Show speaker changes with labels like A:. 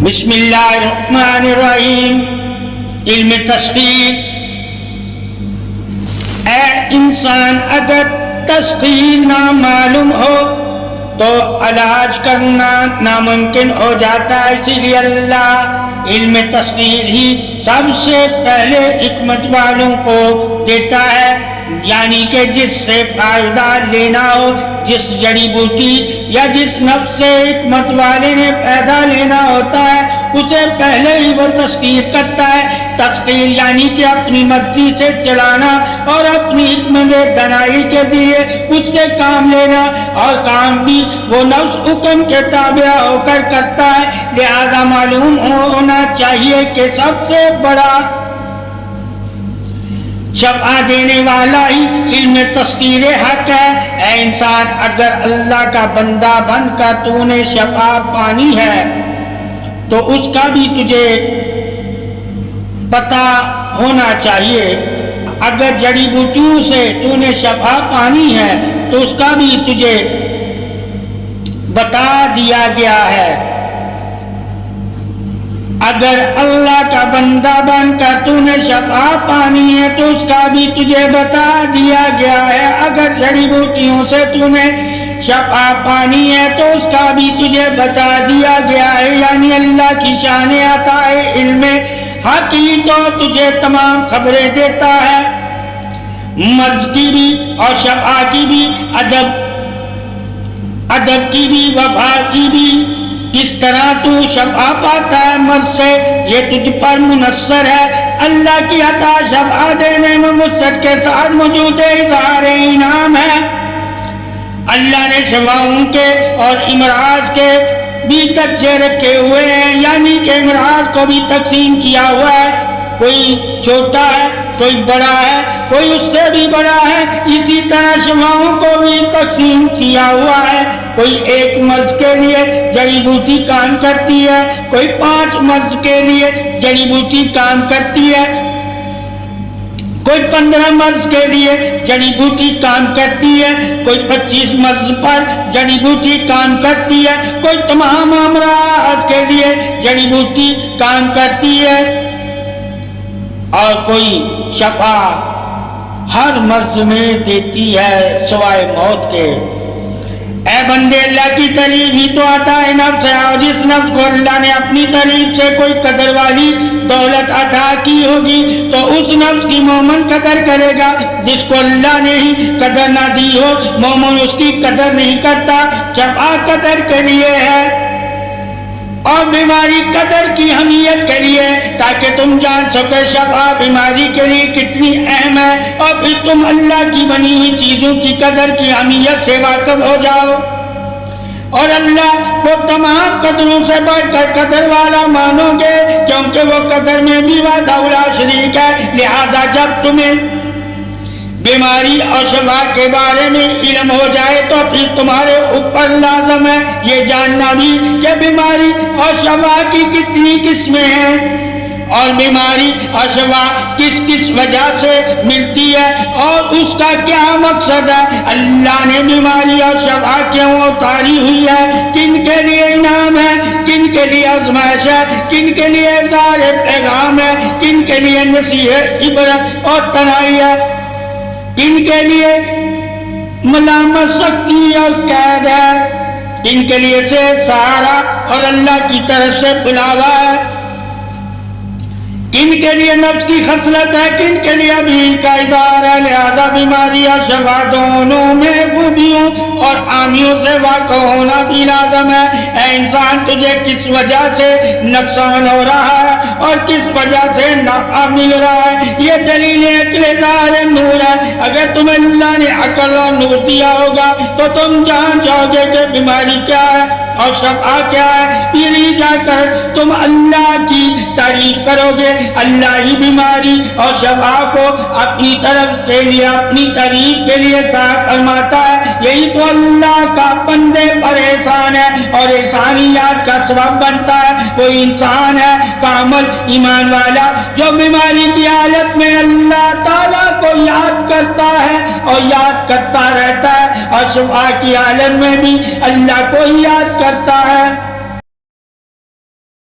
A: بسم اللہ الرحمن الرحیم۔ علم تسخیر۔ اے انسان، اگر تسخیر نہ معلوم ہو تو علاج کرنا ناممکن ہو جاتا ہے، اسی لیے اللہ علم تسخیر ہی سب سے پہلے حکمت والوں کو دیتا ہے، یعنی کہ جس سے فائدہ لینا ہو، جس جڑی بوٹی یا جس نفس سے حکمت والے نے پیدا لینا ہوتا ہے اسے پہلے ہی وہ تسخیر کرتا ہے۔ تسخیر یعنی کہ اپنی مرضی سے چلانا اور اپنی حکمت دانائی کے ذریعے اس سے کام لینا، اور کام بھی وہ نفس حکم کے تابع ہو کر کرتا ہے۔ لہذا معلوم ہونا چاہیے کہ سب سے بڑا شفا دینے والا ہی علم تسخیر حق ہے۔ اے انسان، اگر اللہ کا بندہ بن کر تو نے شفا پانی ہے تو اس کا بھی تجھے پتہ ہونا چاہیے۔ اگر جڑی بوٹیوں سے تو نے شفا پانی ہے تو اس کا بھی تجھے بتا دیا گیا ہے۔ اگر اللہ کا بندہ بن کر تو نے شفا پانی ہے تو اس کا بھی تجھے بتا دیا گیا ہے۔ اگر جڑی بوٹیوں سے تو نے شفا پانی ہے تو اس کا بھی تجھے بتا دیا گیا ہے، یعنی اللہ کی شان عطا علم حق ہی تو تجھے تمام خبریں دیتا ہے، مرض کی بھی اور شفا کی بھی، ادب کی بھی، وفا کی بھی۔ کس طرح تو شفا پاتا ہے مرض سے، یہ تجھ پر منحصر ہے۔ اللہ کی عطا شفا دینے میں مقصد کے ساتھ موجود اظہار انعام ہے۔ اللہ نے شفاؤں کے اور امراض کے بھی درجے رکھے ہوئے ہیں، یعنی کہ امراض کو بھی تقسیم کیا ہوا ہے، کوئی چھوٹا ہے، کوئی بڑا ہے، کوئی اس سے بھی بڑا ہے۔ اسی طرح شفاؤں کو بھی تقسیم کیا ہوا ہے، کوئی ایک مرض کے لیے جڑی بوٹی کام کرتی ہے، کوئی 5 مرض کے لیے جڑی بوٹی کام کرتی ہے، کوئی 15 مرض کے لیے جڑی بوٹی کام کرتی ہے، کوئی 25 مرض پر جڑی بوٹی کام کرتی ہے، کوئی تمام امراض کے لیے جڑی بوٹی کام کرتی ہے، اور کوئی شفا ہر مرض میں دیتی ہے سوائے موت کے۔ اے بندے، اللہ کی تعریف ہی تو عطا نفس ہے، اور جس نفس کو اللہ نے اپنی تعریف سے کوئی قدر والی دولت عطا کی ہوگی تو اس نفس کی مومن قدر کرے گا۔ جس کو اللہ نے ہی قدر نہ دی ہو، مومن اس کی قدر نہیں کرتا۔ شفا قدر کے لیے ہے اور بیماری قدر کی اہمیت کے لیے، تاکہ تم جان سکے شفا بیماری کے لیے کتنی اہم ہے، اور پھر تم اللہ کی بنی ہوئی چیزوں کی قدر کی اہمیت سے واقف ہو جاؤ، اور اللہ کو تمام قدروں سے بڑھ کر قدر والا مانو گے، کیونکہ وہ قدر میں بھی وحدہ لا شریک ہے۔ لہذا جب تمہیں بیماری اور شفا کے بارے میں علم ہو جائے تو پھر تمہارے اوپر لازم ہے یہ جاننا بھی کہ بیماری اور شفا کی کتنی قسمیں ہیں، اور بیماری اور شفا کس کس وجہ سے ملتی ہے اور اس کا کیا مقصد ہے۔ اللہ نے بیماری اور شفا کیوں اتاری ہوئی ہے، کن کے لیے انعام ہے، کن کے لیے آزمائش ہے، کن کے لیے اظہار پیغام ہے، کن کے لیے نصیحت عبرت اور تنائی ہے، کن کے لیے ملامت سختی اور قید ہے، کن کے لیے سے سہارا اور اللہ کی طرف سے بلاوا ہے، کن کے لیے نفس کی خصلت ہے، کن کے لیے ابھی کا اظہار ہے۔ لہذا بیماری اور شفا دونوں میں خوبیوں اور خامیوں سے واقع ہونا بھی لازم ہے۔ اے انسان، تجھے کس وجہ سے نقصان ہو رہا ہے اور کس وجہ سے نفع مل رہا ہے، یہ دلیل عقل ظاہر نور ہے۔ اگر تمہیں اللہ نے عقل اور نور دیا ہوگا تو تم جان جاؤ گے کہ بیماری کیا ہے اور شفا کیا ہے، پھر ہی جا کر تم اللہ کی تعریف کرو گے۔ اللہ ہی بیماری اور شفا کو اپنی طرف کے لیے، اپنی تعریف کے لیے صاف فرماتا ہے۔ یہی تو اللہ کا بندے پر احسان ہے، اور احسانیات کا سبب بنتا ہے کوئی انسان ہے کامل ایمان والا جو بیماری کی حالت میں اللہ تعالیٰ کو یاد کرتا ہے اور یاد کرتا رہتا ہے، اور شفا کی حالت میں بھی اللہ کو یاد کرتا ہے۔